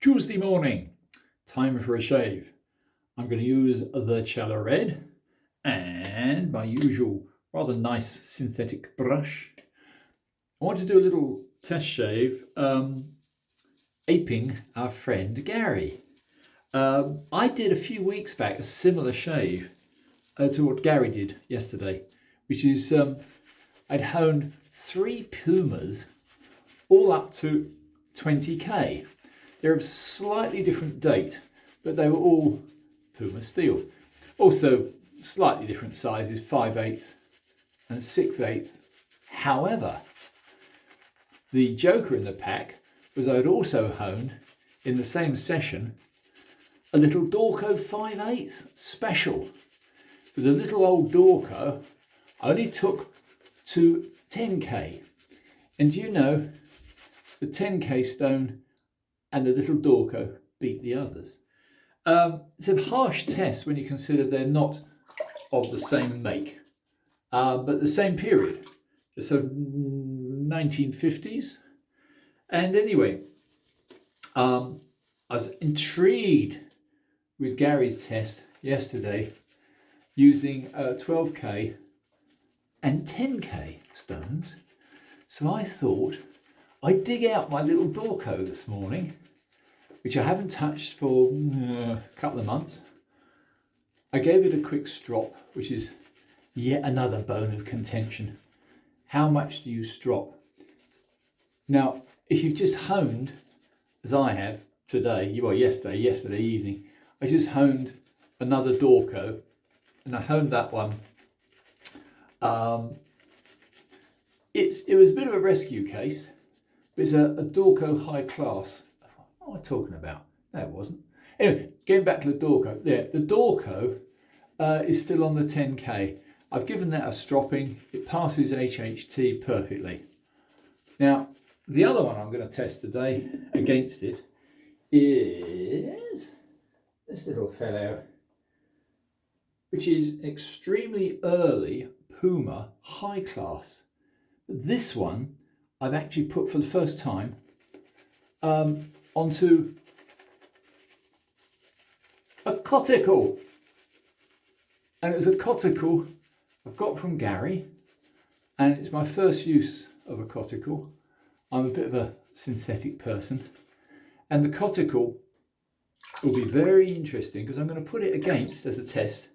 Tuesday morning, time for a shave. I'm going to use the Cello Red and my usual rather nice synthetic brush. I want to do a little test shave aping our friend Gary. I did a few weeks back a similar shave to what Gary did yesterday, which is I'd honed 3 Pumas all up to 20k. They're of slightly different date, but they were all Puma steel. Also slightly different sizes, 5/8 and 6/8. However, the joker in the pack was I'd also honed in the same session a little Dorco 5/8 special. But the little old Dorco only took to 10k. And you know, the 10k stone and the little Dorco beat the others. It's a harsh test when you consider they're not of the same make, but the same period, so 1950s. And anyway, I was intrigued with Gary's test yesterday using 12k and 10k stones. So I thought I'd dig out my little Dorco this morning, which I haven't touched for a couple of months. I gave it a quick strop, which is yet another bone of contention. How much do you strop? Now, if you've just honed, as I have today, well yesterday evening, I just honed another Dorco, and I honed that one. It was a bit of a rescue case. It's a Dorco high class. What am I talking about? No, it wasn't. Anyway, getting back to the Dorco. Yeah, the Dorco is still on the 10k. I've given that a stropping. It passes HHT perfectly. Now, the other one I'm going to test today against it is this little fellow, which is extremely early Puma high class. But this one I've actually put for the first time onto a Coticle. And it was a Coticle I've got from Gary, and it's my first use of a Coticle. I'm a bit of a synthetic person, and the Coticle will be very interesting because I'm going to put it against, as a test,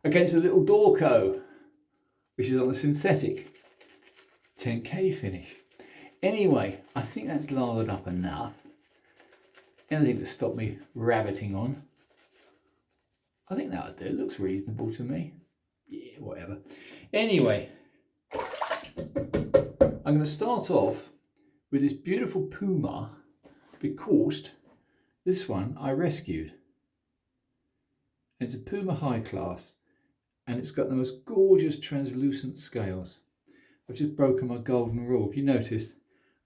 against a little Dorco, which is on a synthetic 10k finish. Anyway, I think that's lathered up enough. Anything to stop me rabbiting on. I think that'll do. It looks reasonable to me. Yeah, whatever. Anyway, I'm going to start off with this beautiful Puma because this one I rescued. It's a Puma high class and it's got the most gorgeous translucent scales. I've just broken my golden rule. If you noticed,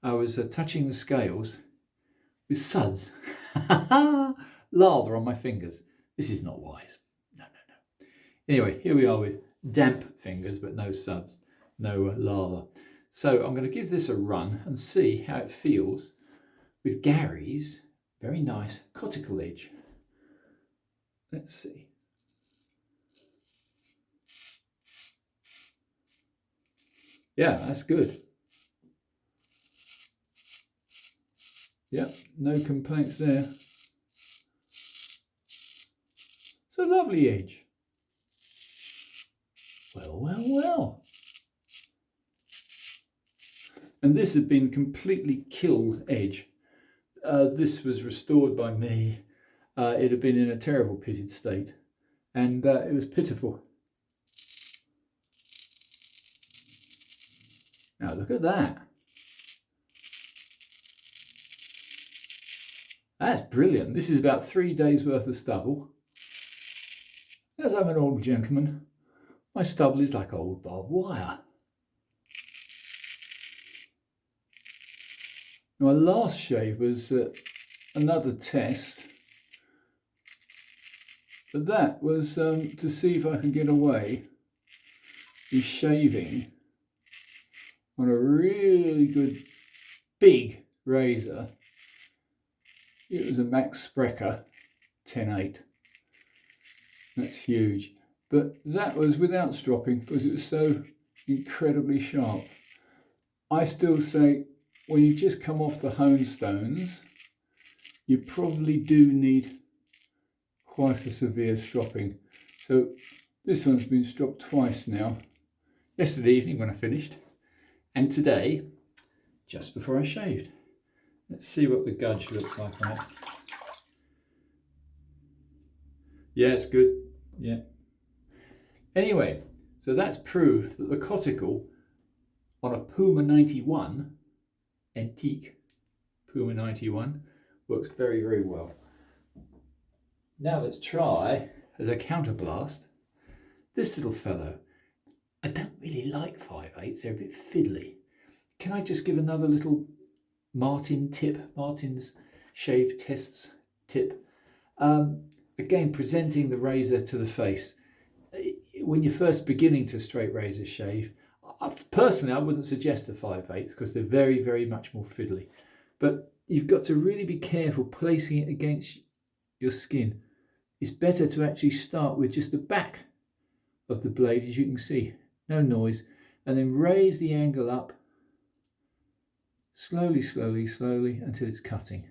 I was touching the scales with suds. Lather on my fingers. This is not wise. No. Anyway, here we are with damp fingers, but no suds, no lather. So I'm going to give this a run and see how it feels with Gary's very nice Coticle edge. Let's see. Yeah, that's good. Yep, no complaints there. It's a lovely edge. Well. And this had been completely killed edge. This was restored by me. It had been in a terrible pitted state, and it was pitiful. Now look at that. That's brilliant. This is about 3 days worth of stubble. As I'm an old gentleman, my stubble is like old barbed wire. Now, my last shave was another test, but that was to see if I could get away with shaving on a really good big razor It was a Max Sprecher 10.8. That's huge. But that was without stropping because it was so incredibly sharp. I still say when you just come off the hone stones, you probably do need quite a severe stropping. So this one's been stropped twice now. Yesterday evening when I finished, and today just before I shaved. Let's see what the gudge looks like on it. Yeah, it's good. Yeah. Anyway, so that's proof that the Coticle on a Puma 91, antique Puma 91, works very, very well. Now let's try, as a counterblast, this little fellow. I don't really like 5/8s, they're a bit fiddly. Can I just give another little Martin's shave tests tip? Again, presenting the razor to the face. When you're first beginning to straight razor shave, personally I wouldn't suggest a 5/8 because they're very, very much more fiddly. But you've got to really be careful placing it against your skin. It's better to actually start with just the back of the blade, as you can see, no noise, and then raise the angle up slowly, slowly, slowly until it's cutting.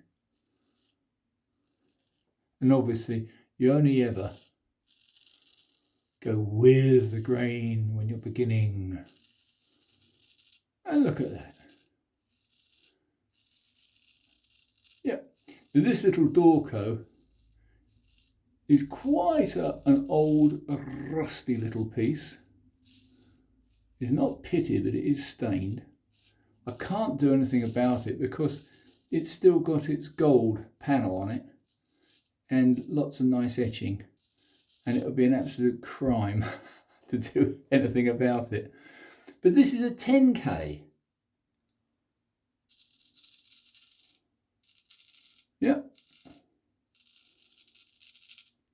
And obviously you only ever go with the grain when you're beginning. And look at that. Yeah, this little Dorco is quite an old, rusty little piece. It's not pitted, but it is stained. I can't do anything about it because it's still got its gold panel on it and lots of nice etching, and it would be an absolute crime to do anything about it. But this is a 10K. Yeah.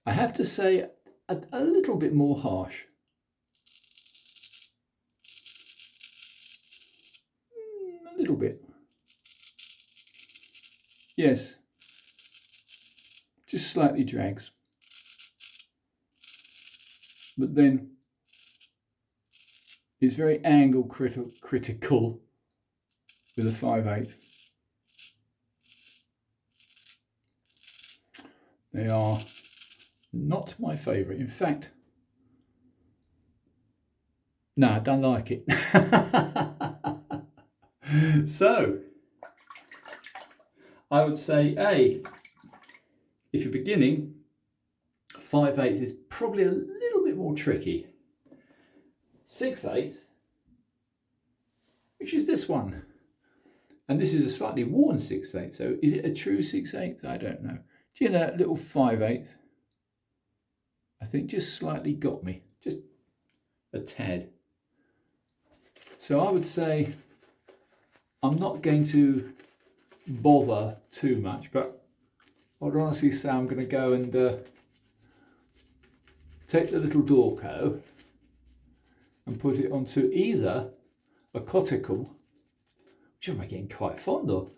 I have to say a little bit more harsh. A little bit. Yes. Just slightly drags. But then it's very angle critical with a 5/8. They are not my favourite. In fact, no, I don't like it. So, I would say, if you're beginning, 5/8 is probably a little bit more tricky. 6/8, which is this one. And this is a slightly worn 6/8, so is it a true 6/8? I don't know. Do you know that little 5/8? I think just slightly got me, just a tad. So I would say I'm not going to bother too much, but I would honestly say I'm going to go and take the little Dorco and put it onto either a Coticle, which I'm getting quite fond of,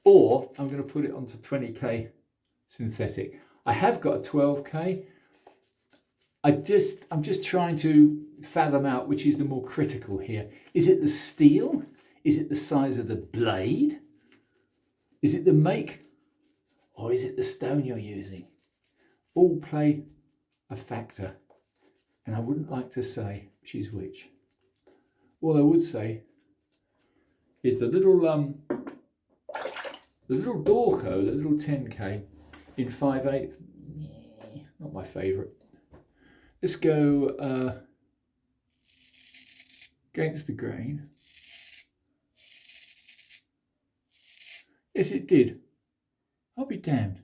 or I'm going to put it onto 20K synthetic. I have got a 12K. I'm just trying to fathom out which is the more critical here. Is it the steel? Is it the size of the blade? Is it the make? Or is it the stone you're using? All play a factor. And I wouldn't like to say which is which. All I would say is the little Dorco, the little 10K in 5/8, not my favourite. Let's go against the grain. Yes, it did. I'll be damned.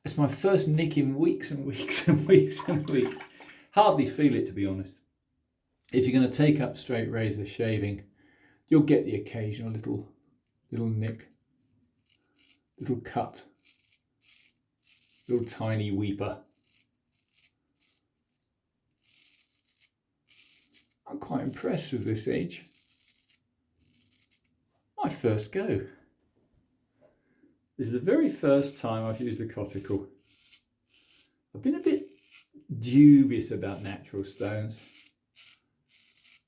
It's my first nick in weeks and weeks and weeks and weeks. Hardly feel it, to be honest. If you're going to take up straight razor shaving, you'll get the occasional little nick, little cut, little tiny weeper. I'm quite impressed with this edge. My first go. This is the very first time I've used a Coticle. I've been a bit dubious about natural stones,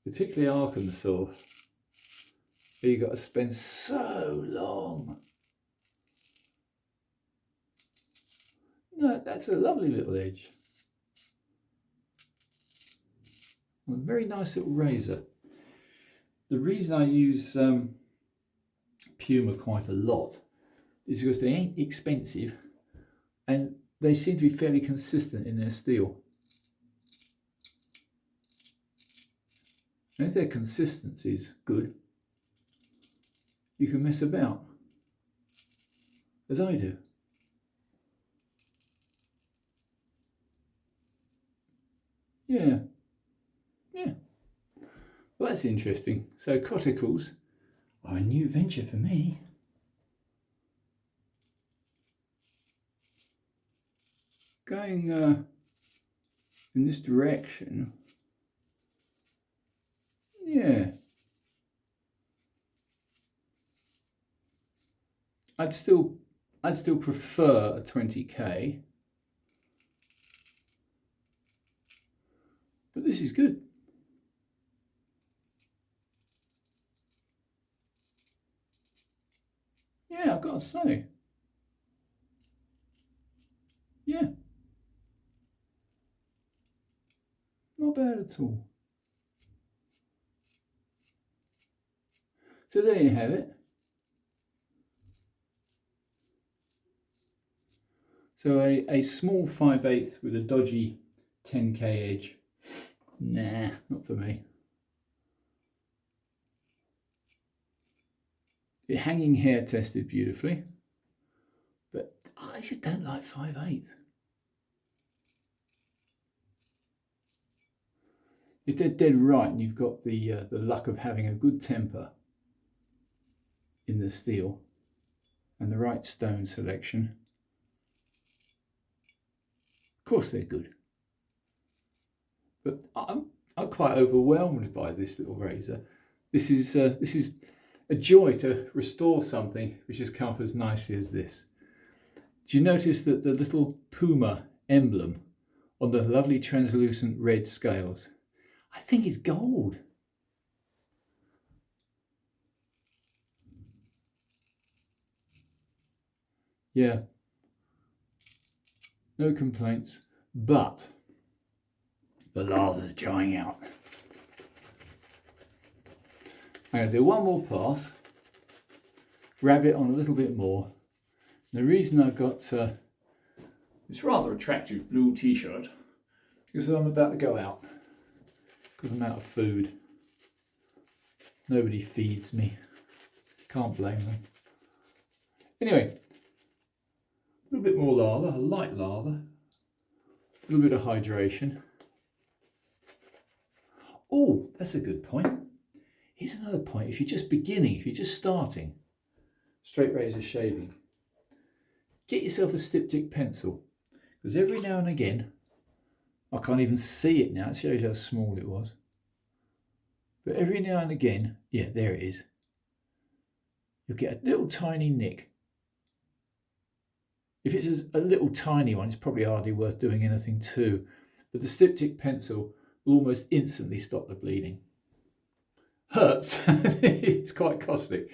particularly Arkansas. You've got to spend so long. No, that's a lovely little edge. A very nice little razor. The reason I use Puma quite a lot is because they ain't expensive and they seem to be fairly consistent in their steel. And if their consistency is good, you can mess about, as I do. Yeah. Well, that's interesting. So Coticles are a new venture for me. Going in this direction, yeah. I'd still prefer a 20k, but this is good. Yeah, I've got to say. Yeah. Not bad at all. So there you have it. So a small 5/8 with a dodgy 10k edge. Nah, not for me. The hanging hair tested beautifully, but I just don't like 5/8. If they're dead right and you've got the luck of having a good temper in the steel and the right stone selection, of course they're good. But I'm quite overwhelmed by this little razor. This is a joy to restore something which has come off as nicely as this. Do you notice that the little Puma emblem on the lovely translucent red scales, I think it's gold. Yeah, no complaints, but the lava's drying out. I'm going to do one more pass, grab it on a little bit more. And the reason I've got this rather attractive blue t-shirt is that I'm about to go out because I'm out of food. Nobody feeds me. Can't blame them. Anyway, a little bit more lather, a light lather, a little bit of hydration. Oh, that's a good point. Here's another point. If you're just beginning, if you're just starting, straight razor shaving, get yourself a styptic pencil, because every now and again, I can't even see it now, it shows how small it was, but every now and again, yeah, there it is, you'll get a little tiny nick. If it's a little tiny one, it's probably hardly worth doing anything to, but the styptic pencil will almost instantly stop the bleeding. Hurts. It's quite caustic.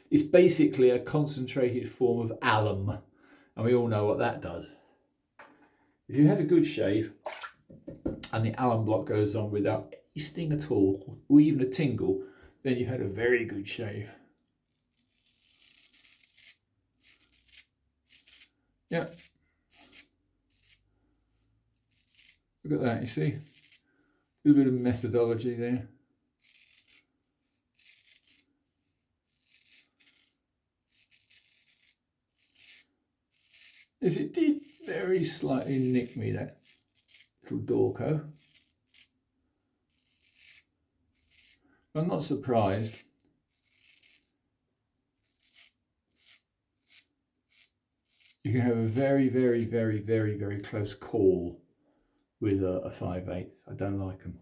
It's basically a concentrated form of alum, and we all know what that does. If you had a good shave and the alum block goes on without any sting at all, or even a tingle, then you've had a very good shave. Yeah. Look at that, you see? A little bit of methodology there. Yes, it did very slightly nick me, that little Dorco. I'm not surprised. You can have a very, very, very, very, very close call with a 5/8. I don't like them.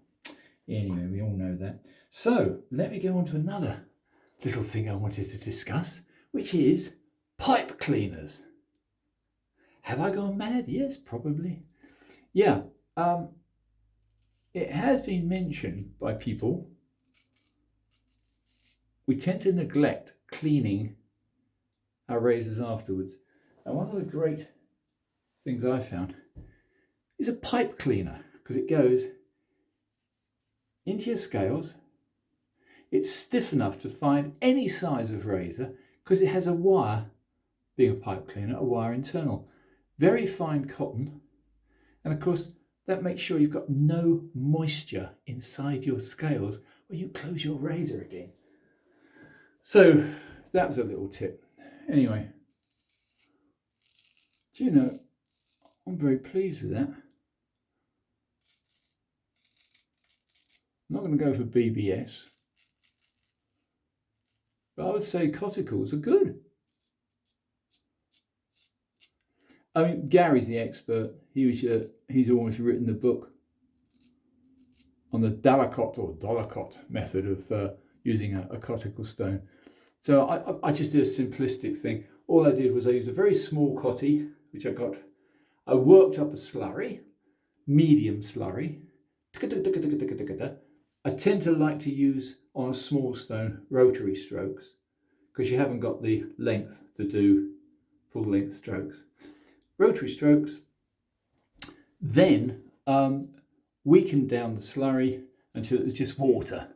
Anyway, we all know that. So let me go on to another little thing I wanted to discuss, which is Pipe cleaners. Have I gone mad? Yes, probably. Yeah, it has been mentioned by people. We tend to neglect cleaning our razors afterwards. And one of the great things I found is a pipe cleaner, because it goes into your scales. It's stiff enough to find any size of razor because it has a wire, being a pipe cleaner, a wire internal. Very fine cotton. And of course, that makes sure you've got no moisture inside your scales when you close your razor again. So that was a little tip. Anyway, do you know, I'm very pleased with that. I'm not going to go for BBS, but I would say Coticles are good. I mean, Gary's the expert. He's almost written the book on the Dalacot or Dolacot method of using a Coticle stone. So I just did a simplistic thing. All I did was I used a very small cotty, which I got. I worked up a slurry, medium slurry. I tend to like to use on a small stone rotary strokes because you haven't got the length to do full length strokes. Rotary strokes, then weakened down the slurry until it was just water.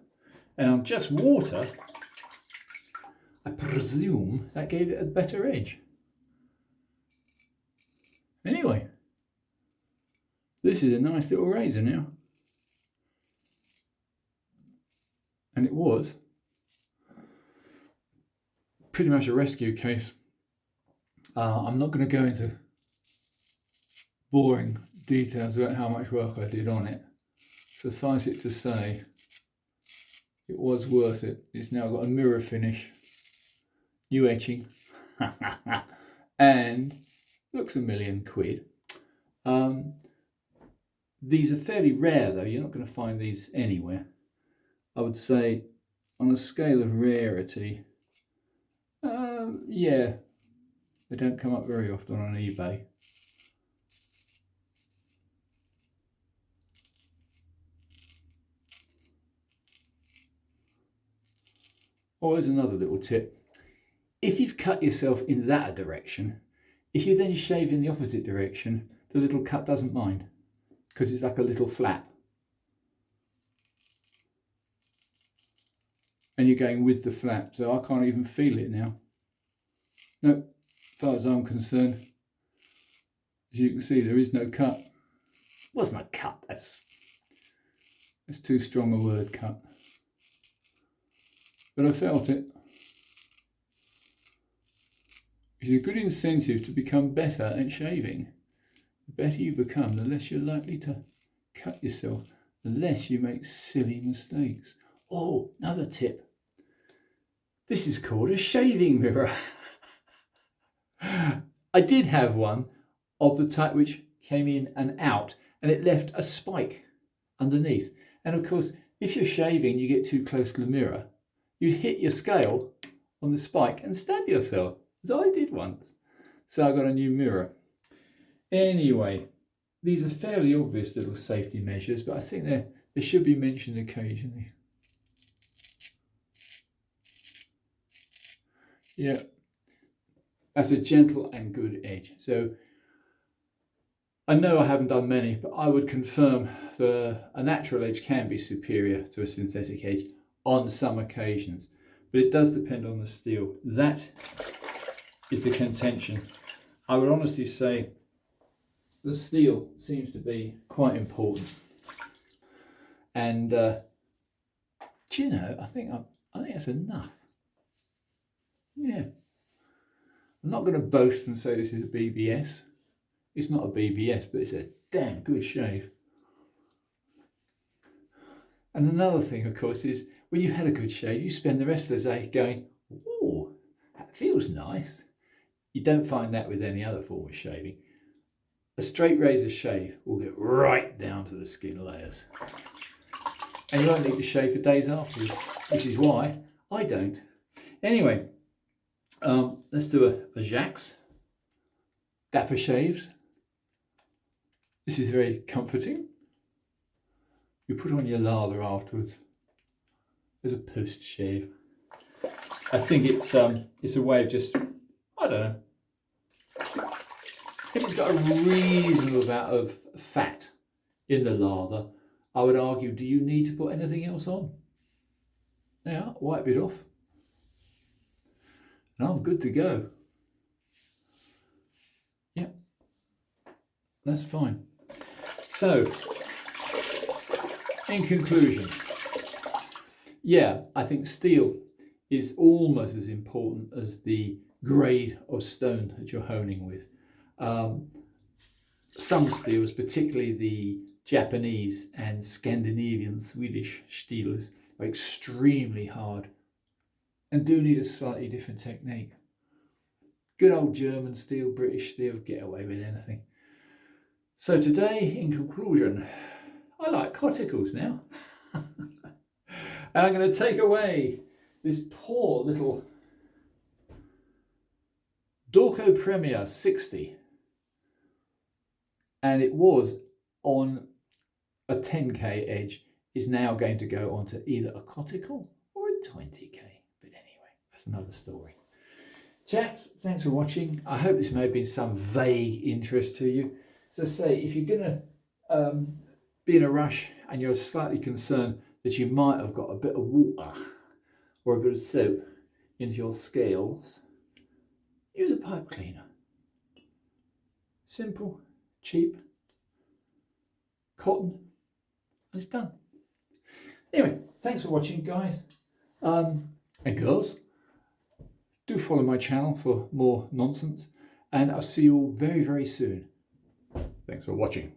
And on just water, I presume that gave it a better edge. Anyway, this is a nice little razor now. And it was pretty much a rescue case. I'm not going to go into boring details about how much work I did on it. Suffice it to say, it was worth it. It's now got a mirror finish, new etching, and looks £1,000,000. These are fairly rare though, you're not going to find these anywhere. I would say on a scale of rarity, yeah, they don't come up very often on eBay. Oh, here's another little tip. If you've cut yourself in that direction, if you then shave in the opposite direction, the little cut doesn't mind because it's like a little flap. And you're going with the flap, so I can't even feel it now. No, as far as I'm concerned, as you can see, there is no cut. It wasn't a cut, that's too strong a word, cut. But I felt it. It's a good incentive to become better at shaving. The better you become, the less you're likely to cut yourself, the less you make silly mistakes. Oh, another tip. This is called a shaving mirror. I did have one of the type which came in and out, and it left a spike underneath. And of course, if you're shaving, you get too close to the mirror, you'd hit your scale on the spike and stab yourself, as I did once. So I got a new mirror. Anyway, these are fairly obvious little safety measures, but I think they should be mentioned occasionally. Yeah, that's a gentle and good edge. So I know I haven't done many, but I would confirm that a natural edge can be superior to a synthetic edge on some occasions, but it does depend on the steel. That is the contention. I would honestly say the steel seems to be quite important. And do you know, I think that's enough. Yeah. I'm not going to boast and say this is a BBS. It's not a BBS, but it's a damn good shave. And another thing, of course, is when you've had a good shave, you spend the rest of the day going, "Oh, that feels nice." You don't find that with any other form of shaving. A straight razor shave will get right down to the skin layers. And you won't need to shave for days afterwards, which is why I don't. Anyway, Let's do a Jacques Dapper Shaves. This is very comforting. You put on your lather afterwards as a post shave. I think it's a way of just, I don't know, if it's got a reasonable amount of fat in the lather, I would argue, do you need to put anything else on? Yeah, wipe it off. And I'm good to go. Yep, that's fine. So, in conclusion, yeah, I think steel is almost as important as the grade of stone that you're honing with. Some steels, particularly the Japanese and Scandinavian Swedish steels, are extremely hard and do need a slightly different technique. Good old German steel, British steel, get away with anything. So today, in conclusion, I like Coticles now. And I'm going to take away this poor little Dorco Premier 60. And it was on a 10k edge, is now going to go onto either a Coticle or a 20k. But anyway, that's another story. Chaps, thanks for watching. I hope this may have been some vague interest to you. As I say, if you're going to be in a rush and you're slightly concerned that you might have got a bit of water or a bit of soap into your scales, use a pipe cleaner. Simple, cheap, cotton, and it's done. Anyway, thanks for watching, guys and girls. Do follow my channel for more nonsense, and I'll see you all very, very soon. Thanks for watching.